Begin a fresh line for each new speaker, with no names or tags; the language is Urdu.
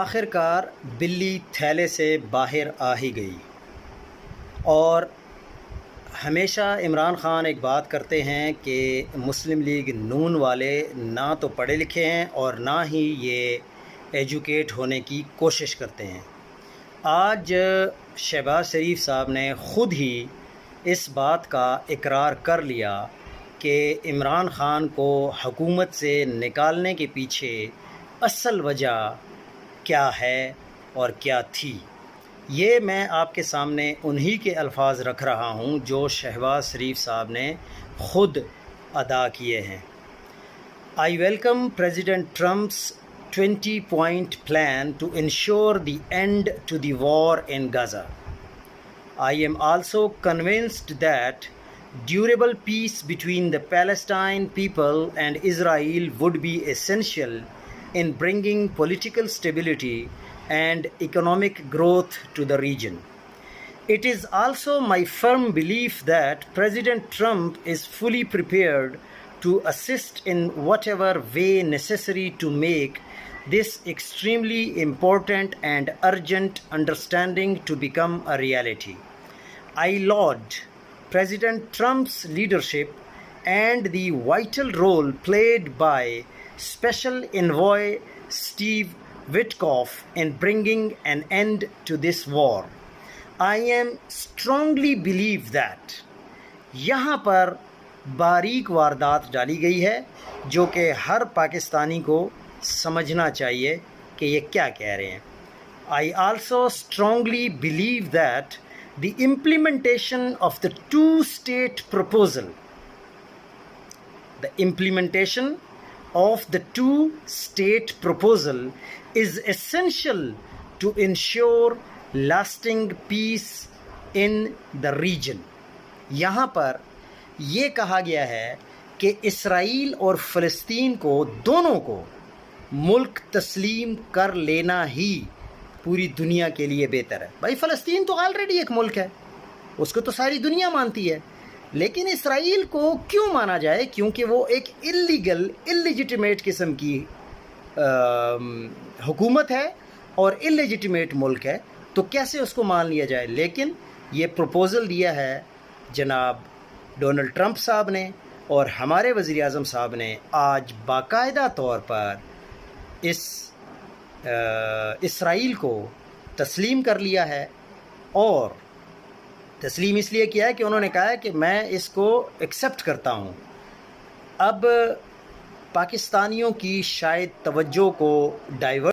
آخر کار بلی تھیلے سے باہر آ ہی گئی۔ اور ہمیشہ عمران خان ایک بات کرتے ہیں کہ مسلم لیگ نون والے نہ تو پڑھے لکھے ہیں اور نہ ہی یہ ایجوکیٹ ہونے کی کوشش کرتے ہیں۔ آج شہباز شریف صاحب نے خود ہی اس بات کا اقرار کر لیا کہ عمران خان کو حکومت سے نکالنے کے پیچھے اصل وجہ کیا ہے اور کیا تھی۔ یہ میں آپ کے سامنے انہی کے الفاظ رکھ رہا ہوں جو شہباز شریف صاحب نے خود ادا کیے ہیں۔ I welcome President Trump's 20-point plan to ensure the end to the war in Gaza. I am also convinced that durable peace between the Palestine people and Israel would be essential in bringing political stability and economic growth to the region. It is also my firm belief that President Trump is fully prepared to assist in whatever way necessary to make this extremely important and urgent understanding to become a reality. I laud President Trump's leadership and the vital role played by Special Envoy Steve Witkoff in bringing an end to this war. I am strongly believe that یہاں پر باریک واردات ڈالی گئی ہے جو کہ ہر پاکستانی کو سمجھنا چاہیے کہ یہ کیا کہہ رہے ہیں۔ I also strongly believe that the implementation of the two-state proposal, is essential to ensure lasting peace in the region. یہاں پر یہ کہا گیا ہے کہ اسرائیل اور فلسطین کو دونوں کو ملک تسلیم کر لینا ہی پوری دنیا کے لیے بہتر ہے۔ بھائی فلسطین تو آلریڈی ایک ملک ہے، اس کو تو ساری دنیا مانتی ہے، لیکن اسرائیل کو کیوں مانا جائے؟ کیونکہ وہ ایک اللیجیٹمیٹ قسم کی حکومت ہے اور اللیجیٹمیٹ ملک ہے، تو کیسے اس کو مان لیا جائے؟ لیکن یہ پروپوزل دیا ہے جناب ڈونلڈ ٹرمپ صاحب نے اور ہمارے وزیر اعظم صاحب نے آج باقاعدہ طور پر اسرائیل کو تسلیم کر لیا ہے، اور تسلیم اس لیے کیا ہے کہ انہوں نے کہا ہے کہ میں اس کو ایکسیپٹ کرتا ہوں۔ اب پاکستانیوں کی شاید توجہ کو ڈائیورٹ